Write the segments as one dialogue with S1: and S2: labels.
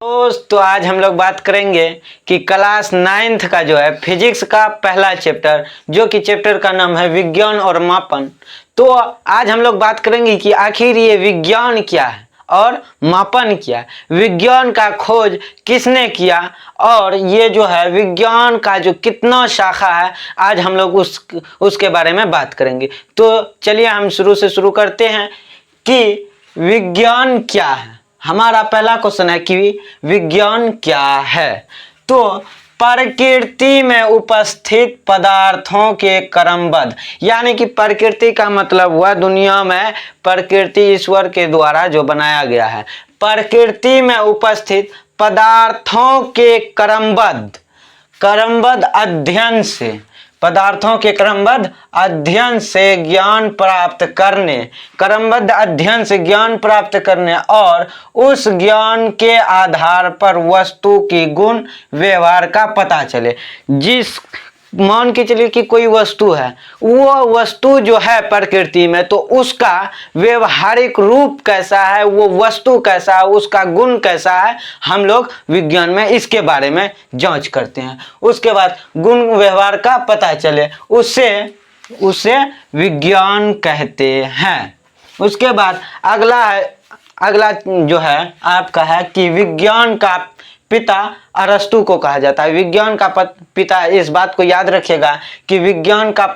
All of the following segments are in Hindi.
S1: दोस्त तो आज हम लोग बात करेंगे कि क्लास 9th का जो है फिजिक्स का पहला चैप्टर, जो कि चैप्टर का नाम है विज्ञान और मापन। तो आज हम लोग बात करेंगे कि आखिर ये विज्ञान क्या है और मापन क्या है, विज्ञान का खोज किसने किया और ये जो है विज्ञान का जो कितना शाखा है, आज हम लोग उसके बारे में बात करेंगे। तो चलिए हम शुरू से शुरू करते हैं कि विज्ञान क्या है। हमारा पहला क्वेश्चन है कि विज्ञान क्या है। तो प्रकृति में उपस्थित पदार्थों के क्रमबद्ध, यानी कि प्रकृति का मतलब हुआ दुनिया में प्रकृति ईश्वर के द्वारा जो बनाया गया है। प्रकृति में उपस्थित पदार्थों के क्रमबद्ध अध्ययन से, पदार्थों के क्रमबद्ध अध्ययन से ज्ञान प्राप्त करने, क्रमबद्ध अध्ययन से ज्ञान प्राप्त करने और उस ज्ञान के आधार पर वस्तु की गुण व्यवहार का पता चले। जिस मान के चलिए कि कोई वस्तु है, वो वस्तु जो है प्रकृति में, तो उसका व्यवहारिक रूप कैसा है, वो वस्तु कैसा है, उसका गुण कैसा है, हम लोग विज्ञान में इसके बारे में जांच करते हैं। उसके बाद गुण व्यवहार का पता चले, उसे विज्ञान कहते हैं। उसके बाद अगला जो है आपका है कि विज्ञान का पिता अरस्तु को कहा जाता है। विज्ञान का पिता, इस बात को याद रखिएगा कि विज्ञान का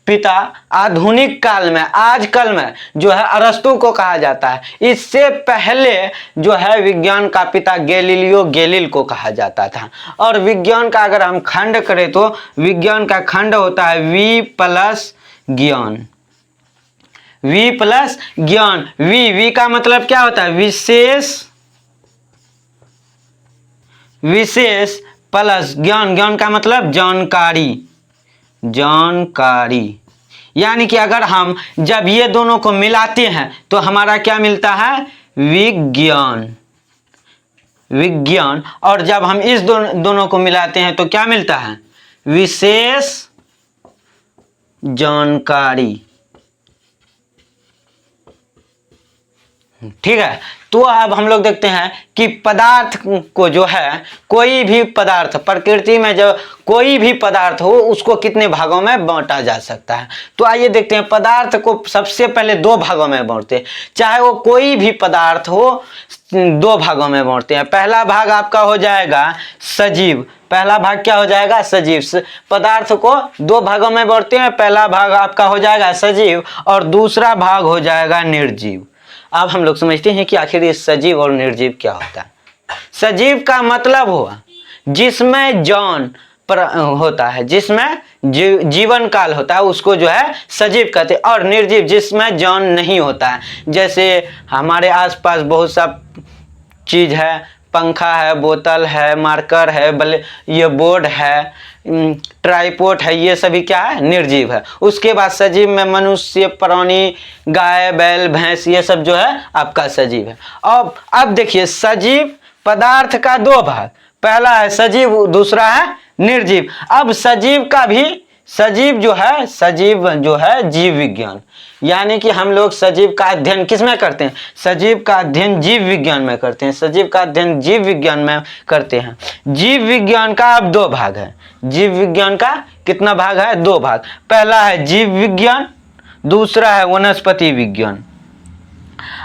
S1: पिता आधुनिक काल में, आजकल में जो है अरस्तु को कहा जाता है। इससे पहले जो है विज्ञान का पिता गैलीलियो गैलील को कहा जाता था। और विज्ञान का अगर हम खंड करें तो विज्ञान का खंड होता है वी प्लस ज्ञान। वी प्लस ज्ञान, वी का मतलब क्या होता है, विशेष प्लस ज्ञान, ज्ञान का मतलब जानकारी। यानी कि अगर हम जब ये दोनों को मिलाते हैं तो हमारा क्या मिलता है, विज्ञान। और जब हम इस दोनों को मिलाते हैं तो क्या मिलता है, विशेष जानकारी। ठीक है। तो अब हम लोग देखते हैं कि पदार्थ को जो है, कोई भी पदार्थ प्रकृति में जो कोई भी पदार्थ हो उसको कितने भागों में बांटा जा सकता है। तो आइए देखते हैं। पदार्थ को सबसे पहले दो भागों में बांटते हैं, चाहे वो कोई भी पदार्थ हो, दो भागों में बांटते हैं। पहला भाग आपका हो जाएगा सजीव। पहला भाग क्या हो जाएगा, सजीव। पदार्थ को दो भागों में बांटते हैं, पहला भाग आपका हो जाएगा सजीव और दूसरा भाग हो जाएगा निर्जीव। अब हम लोग समझते हैं कि आखिर ये सजीव और निर्जीव क्या होता है। सजीव का मतलब हुआ जिसमें जान होता है, जिसमें जीवन काल होता है, उसको जो है सजीव कहते हैं। और निर्जीव जिसमें जान नहीं होता है। जैसे हमारे आसपास बहुत सा चीज है, पंखा है, बोतल है, मार्कर है, ये बोर्ड है, ट्राइपॉड है, ये सभी क्या है, निर्जीव है। उसके बाद सजीव में मनुष्य, प्राणी, गाय, बैल, भैंस, ये सब जो है आपका सजीव है। अब देखिए, सजीव पदार्थ का दो भाग, पहला है सजीव, दूसरा है निर्जीव। अब सजीव जो है जीव विज्ञान, यानी कि हम लोग सजीव का अध्ययन किस में करते हैं, सजीव का अध्ययन जीव विज्ञान में करते हैं। सजीव का अध्ययन जीव विज्ञान में करते हैं। जीव विज्ञान का अब दो भाग है। जीव विज्ञान का कितना भाग है, दो भाग। पहला है जीव विज्ञान, दूसरा है वनस्पति विज्ञान।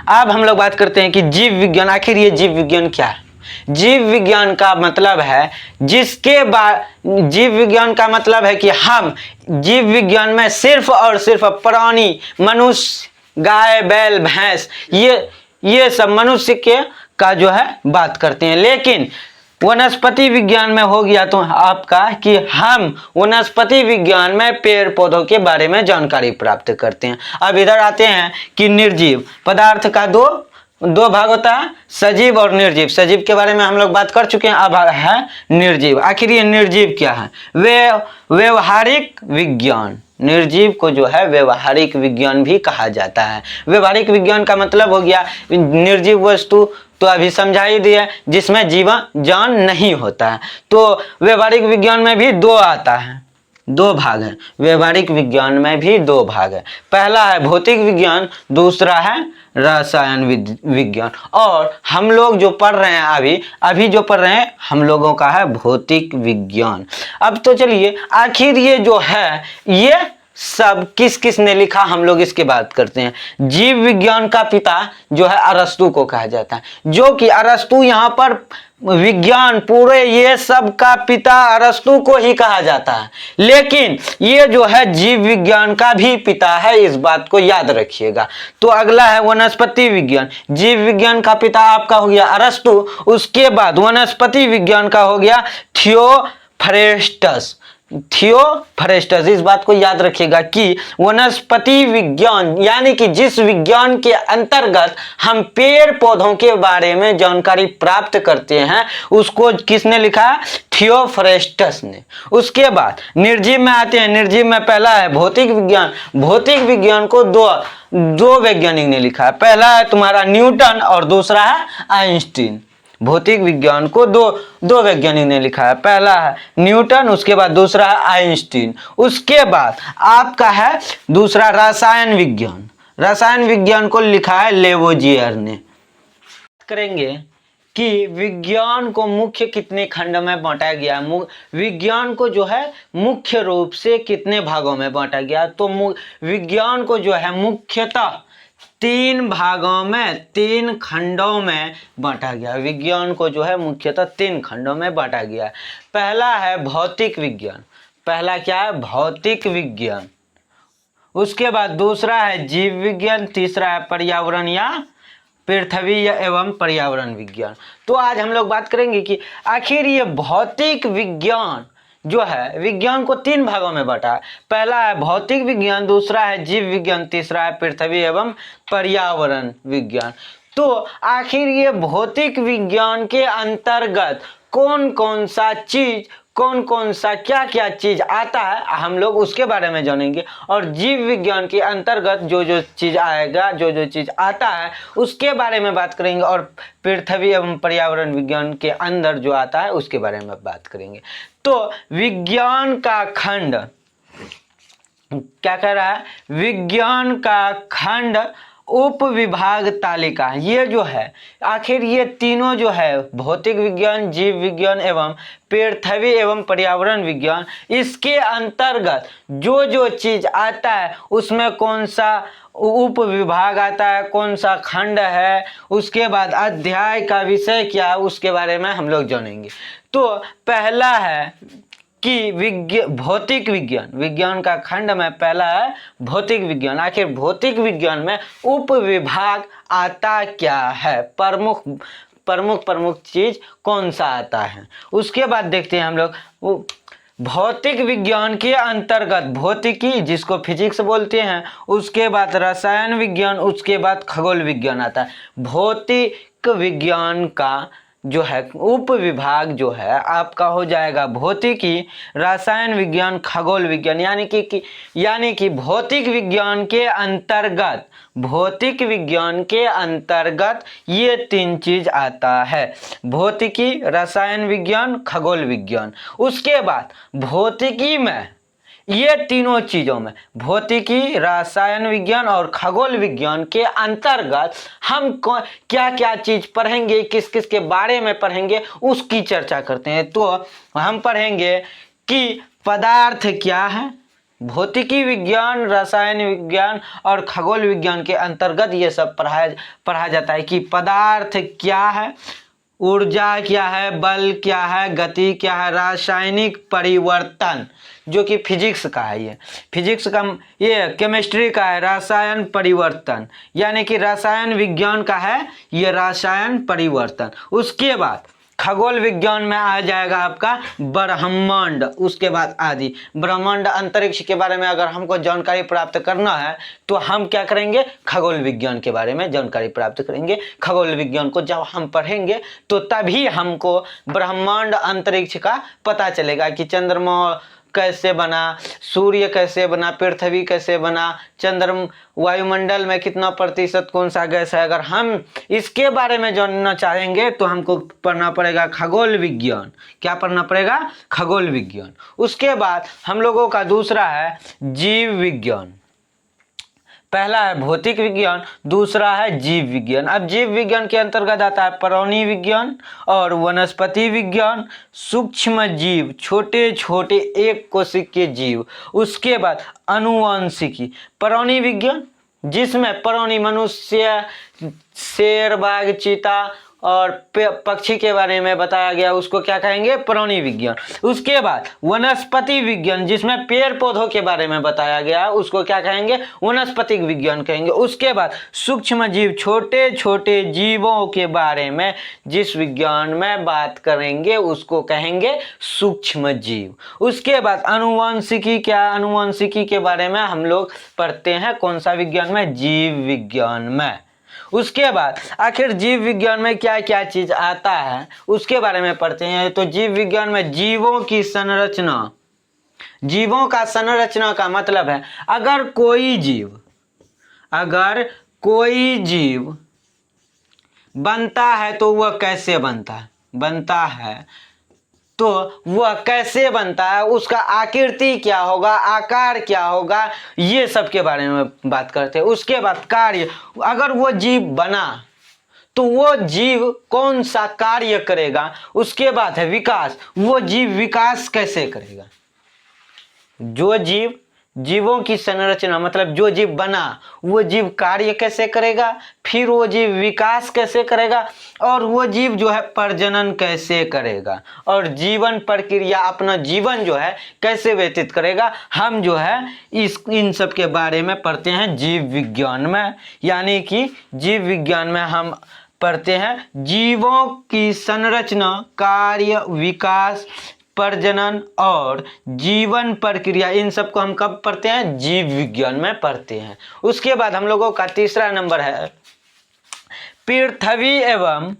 S1: अब हम लोग बात करते हैं कि जीव विज्ञान, आखिर ये जीव विज्ञान क्या है। जीव विज्ञान का मतलब है जीव विज्ञान का मतलब है कि हम जीव विज्ञान में सिर्फ और सिर्फ प्राणी, मनुष्य, गाय, बैल, भैंस, ये सब मनुष्य का जो है बात करते हैं। लेकिन वनस्पति विज्ञान में हो गया तो आपका कि हम वनस्पति विज्ञान में पेड़ पौधों के बारे में जानकारी प्राप्त करते हैं। अब इधर आते हैं कि निर्जीव पदार्थ का दो भाग होता है, सजीव और निर्जीव। सजीव के बारे में हम लोग बात कर चुके हैं। अब है निर्जीव। आखिर ये निर्जीव क्या है, व्यवहारिक विज्ञान। निर्जीव को जो है व्यवहारिक विज्ञान भी कहा जाता है। व्यवहारिक विज्ञान का मतलब हो गया निर्जीव वस्तु, तो अभी समझा ही दिया, जिसमें जीवन जान नहीं होता है। तो व्यवहारिक विज्ञान में भी दो आता है, दो भाग हैं, व्यवहारिक विज्ञान में भी दो भाग है। पहला है भौतिक विज्ञान, दूसरा है रसायन विज्ञान। और हम लोग जो पढ़ रहे हैं अभी जो पढ़ रहे हैं हम लोगों का है भौतिक विज्ञान। अब तो चलिए आखिर ये जो है ये सब किस किस ने लिखा, हम लोग इसकी बात करते हैं। जीव विज्ञान का पिता जो है अरस्तु को कहा जाता है, जो कि अरस्तु यहाँ पर विज्ञान पूरे ये सब का पिता अरस्तु को ही कहा जाता है, लेकिन ये जो है जीव विज्ञान का भी पिता है, इस बात को याद रखिएगा। तो अगला है वनस्पति विज्ञान। जीव विज्ञान का पिता आपका हो गया अरस्तु, उसके बाद वनस्पति विज्ञान का हो गया थियोफ्रेस्टस। इस बात को याद रखिएगा कि वनस्पति विज्ञान यानी कि जिस विज्ञान के अंतर्गत हम पेड़ पौधों के बारे में जानकारी प्राप्त करते हैं उसको किसने लिखा? थियोफ्रेस्टस ने। उसके बाद निर्जीव में आते हैं। निर्जीव में पहला है भौतिक विज्ञान। भौतिक विज्ञान को दो वैज्ञानिक ने लिखा है, पहला है तुम्हारा न्यूटन और दूसरा है आइंस्टीन। भौतिक विज्ञान को दो वैज्ञानिक ने लिखा है, पहला है न्यूटन, उसके बाद दूसरा है आइंस्टीन। उसके बाद आपका है दूसरा रसायन विज्ञान। रसायन विज्ञान को लिखा है लेवोजियर ने। करेंगे कि विज्ञान को मुख्य कितने खंड में बांटा गया, विज्ञान को जो है मुख्य रूप से कितने भागों में बांटा गया। तो विज्ञान को जो है मुख्यतः 3 भागों में 3 खंडों में बांटा गया। विज्ञान को जो है मुख्यतः 3 खंडों में बांटा गया। पहला है भौतिक विज्ञान। पहला क्या है? भौतिक विज्ञान। उसके बाद दूसरा है जीव विज्ञान, तीसरा है पर्यावरण या पृथ्वी एवं पर्यावरण विज्ञान। तो आज हम लोग बात करेंगे कि आखिर ये भौतिक विज्ञान जो है विज्ञान को 3 भागों में बांटा है। पहला है भौतिक विज्ञान, दूसरा है जीव विज्ञान, तीसरा है पृथ्वी एवं पर्यावरण विज्ञान। तो आखिर ये भौतिक विज्ञान के अंतर्गत कौन कौन सा क्या चीज आता है हम लोग उसके बारे में जानेंगे। और जीव विज्ञान के अंतर्गत जो चीज आएगा, जो चीज आता है उसके बारे में बात करेंगे। और पृथ्वी एवं पर्यावरण विज्ञान के अंदर जो आता है उसके बारे में बात करेंगे। तो विज्ञान का खंड क्या कह रहा है? विज्ञान का खंड उप विभाग तालिका, ये जो है आखिर ये तीनों जो है भौतिक विज्ञान, जीव विज्ञान एवं पृथ्वी एवं पर्यावरण विज्ञान, इसके अंतर्गत जो चीज आता है उसमें कौन सा उप विभाग आता है, कौन सा खंड है, उसके बाद अध्याय का विषय क्या है उसके बारे में हम लोग जानेंगे। तो पहला है कि भौतिक विज्ञान का खंड में पहला है भौतिक विज्ञान। आखिर भौतिक विज्ञान में उप विभाग आता क्या है, प्रमुख चीज कौन सा आता है, उसके बाद देखते हैं हम लोग। भौतिक विज्ञान के अंतर्गत भौतिकी जिसको फिजिक्स बोलते हैं, उसके बाद रसायन विज्ञान, उसके बाद खगोल विज्ञान आता है। भौतिक विज्ञान का जो है उप विभाग जो है आपका हो जाएगा भौतिकी, रसायन विज्ञान, खगोल विज्ञान। यानी कि भौतिक विज्ञान के अंतर्गत ये 3 चीज आता है, भौतिकी, रसायन विज्ञान, खगोल विज्ञान। उसके बाद भौतिकी में ये तीनों चीजों में भौतिकी, रसायन विज्ञान और खगोल विज्ञान के अंतर्गत हम क्या क्या चीज पढ़ेंगे, किस किस के बारे में पढ़ेंगे उसकी चर्चा करते हैं। तो हम पढ़ेंगे कि पदार्थ क्या है। भौतिकी विज्ञान, रसायन विज्ञान और खगोल विज्ञान के अंतर्गत ये सब पढ़ा जाता है कि पदार्थ क्या है, ऊर्जा क्या है, बल क्या है, गति क्या है, रासायनिक परिवर्तन जो कि फिजिक्स का है, ये फिजिक्स का, ये केमिस्ट्री का है रसायन परिवर्तन, यानी कि रसायन विज्ञान का है ये रसायन परिवर्तन। उसके बाद खगोल विज्ञान में आ जाएगा आपका ब्रह्मांड, उसके बाद आदि ब्रह्मांड अंतरिक्ष के बारे में अगर हमको जानकारी प्राप्त करना है तो हम क्या करेंगे? खगोल विज्ञान के बारे में जानकारी प्राप्त करेंगे। खगोल विज्ञान को जब हम पढ़ेंगे तो तभी हमको ब्रह्मांड अंतरिक्ष का पता चलेगा कि चंद्रमा कैसे बना, सूर्य कैसे बना, पृथ्वी कैसे बना, चंद्रमा, वायुमंडल में कितना प्रतिशत कौन सा गैस है। अगर हम इसके बारे में जानना चाहेंगे तो हमको पढ़ना पड़ेगा खगोल विज्ञान। क्या पढ़ना पड़ेगा? खगोल विज्ञान। उसके बाद हम लोगों का दूसरा है जीव विज्ञान। पहला है भौतिक विज्ञान, दूसरा है जीव विज्ञान। अब जीव विज्ञान के अंतर्गत आता है प्राणी विज्ञान और वनस्पति विज्ञान, सूक्ष्म जीव, छोटे छोटे एक कोशिकीय जीव। उसके बाद आनुवंशिकी। प्राणी विज्ञान जिसमें प्राणी मनुष्य, शेर, बाघ, चीता और पक्षी के बारे में बताया गया, उसको क्या कहेंगे? प्राणी विज्ञान। उसके बाद वनस्पति विज्ञान जिसमें पेड़ पौधों के बारे में बताया गया, उसको क्या कहेंगे? वनस्पतिक विज्ञान कहेंगे। उसके बाद सूक्ष्म जीव, छोटे छोटे जीवों के बारे में जिस विज्ञान में बात करेंगे उसको कहेंगे सूक्ष्म जीव। उसके बाद आनुवंशिकी। क्या? आनुवंशिकी के बारे में हम लोग पढ़ते हैं कौन सा विज्ञान में? जीव विज्ञान में। उसके बाद आखिर जीव विज्ञान में क्या क्या चीज आता है उसके बारे में पढ़ते हैं। तो जीव विज्ञान में जीवों की संरचना। जीवों का संरचना का मतलब है अगर कोई जीव बनता है तो वह कैसे बनता है तो वह कैसे बनता है, उसका आकृति क्या होगा, आकार क्या होगा, ये सब के बारे में बात करते हैं। उसके बाद कार्य। अगर वो जीव बना तो वो जीव कौन सा कार्य करेगा। उसके बाद है विकास। वो जीव विकास कैसे करेगा। जीवों की संरचना मतलब जो जीव बना वो जीव कार्य कैसे करेगा, फिर वो जीव विकास कैसे करेगा, और वो जीव जो है प्रजनन कैसे करेगा, और जीवन प्रक्रिया, अपना जीवन जो है कैसे व्यतीत करेगा। हम जो है इन सब के बारे में पढ़ते हैं जीव विज्ञान में। यानी कि जीव विज्ञान में हम पढ़ते हैं जीवों की संरचना, कार्य, विकास, प्रजनन और जीवन प्रक्रिया। इन सब को हम कब पढ़ते हैं? जीव विज्ञान में पढ़ते हैं। उसके बाद हम लोगों का तीसरा नंबर है पृथ्वी एवं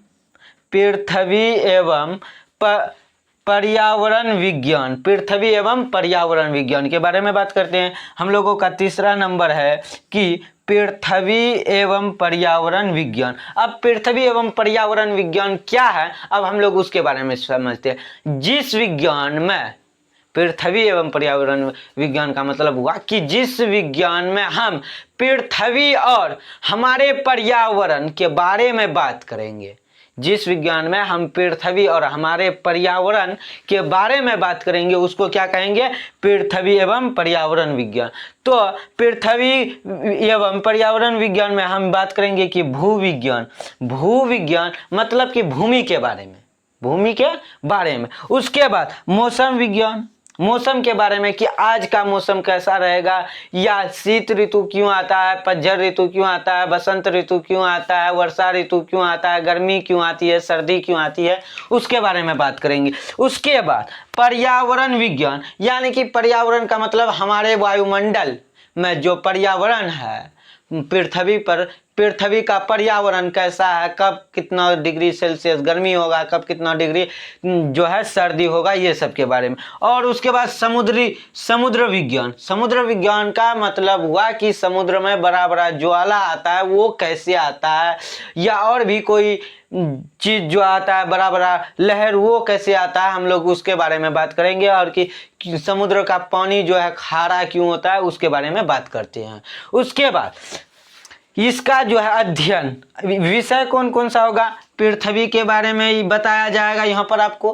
S1: पर्यावरण विज्ञान। पृथ्वी एवं पर्यावरण विज्ञान के बारे में बात करते हैं। हम लोगों का तीसरा नंबर है कि पृथ्वी एवं पर्यावरण विज्ञान। अब पृथ्वी एवं पर्यावरण विज्ञान क्या है, अब हम लोग उसके बारे में समझते हैं। जिस विज्ञान में पृथ्वी एवं पर्यावरण विज्ञान का मतलब हुआ कि जिस विज्ञान में हम पृथ्वी और हमारे पर्यावरण के बारे में बात करेंगे, जिस विज्ञान में हम पृथ्वी और हमारे पर्यावरण के बारे में बात करेंगे उसको क्या कहेंगे? पृथ्वी एवं पर्यावरण विज्ञान। तो पृथ्वी एवं पर्यावरण विज्ञान में हम बात करेंगे कि भूविज्ञान मतलब कि भूमि के बारे में। उसके बाद मौसम विज्ञान, मौसम के बारे में कि आज का मौसम कैसा रहेगा, या शीत ऋतु क्यों आता है, पतझड़ ऋतु क्यों आता है, बसंत ऋतु क्यों आता है, वर्षा ऋतु क्यों आता है, गर्मी क्यों आती है, सर्दी क्यों आती है, उसके बारे में बात करेंगे। उसके बाद पर्यावरण विज्ञान, यानी कि पर्यावरण का मतलब हमारे वायुमंडल में जो पर्यावरण है, पृथ्वी का पर्यावरण कैसा है, कब कितना डिग्री सेल्सियस गर्मी होगा, कब कितना डिग्री जो है सर्दी होगा, ये सब के बारे में। और उसके बाद समुद्र विज्ञान का मतलब हुआ कि समुद्र में बड़ा बड़ा ज्वाला आता है, वो कैसे आता है, या और भी कोई चीज जो आता है बड़ा बड़ा लहर, वो कैसे आता है, हम लोग उसके बारे में बात करेंगे। और कि समुद्र का पानी जो है खारा क्यों होता है, उसके बारे में बात करते हैं। उसके बाद इसका जो है अध्ययन विषय कौन कौन सा होगा, पृथ्वी के बारे में बताया जाएगा, यहाँ पर आपको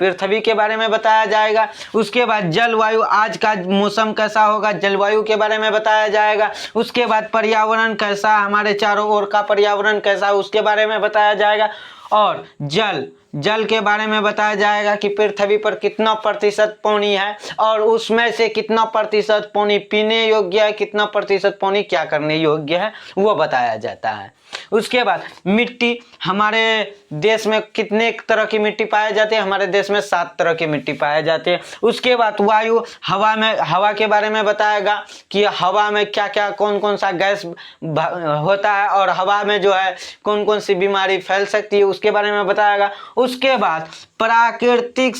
S1: पृथ्वी के बारे में बताया जाएगा। उसके बाद जलवायु, आज का मौसम कैसा होगा, जलवायु के बारे में बताया जाएगा। उसके बाद पर्यावरण कैसा, हमारे चारों ओर का पर्यावरण कैसा, उसके बारे में बताया जाएगा। और जल के बारे में बताया जाएगा कि पृथ्वी पर कितना प्रतिशत पानी है, और उसमें से कितना प्रतिशत पानी पीने योग्य है, कितना प्रतिशत पानी क्या करने योग्य है, वो बताया जाता है। उसके बाद मिट्टी, हमारे देश में कितने तरह की मिट्टी पाई जाती है? हमारे देश में 7 तरह की मिट्टी पाई जाती है। उसके बाद वायु, हवा के बारे में बताएगा कि हवा में क्या क्या कौन कौन सा गैस होता है और हवा में जो है कौन कौन सी बीमारी फैल सकती है, उसके बारे में बताएगा। उसके बाद प्राकृतिक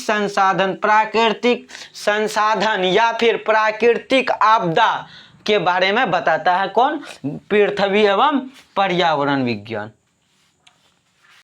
S1: संसाधन या फिर प्राकृतिक आपदा के बारे में बताता है कौन? पृथ्वी एवं पर्यावरण विज्ञान।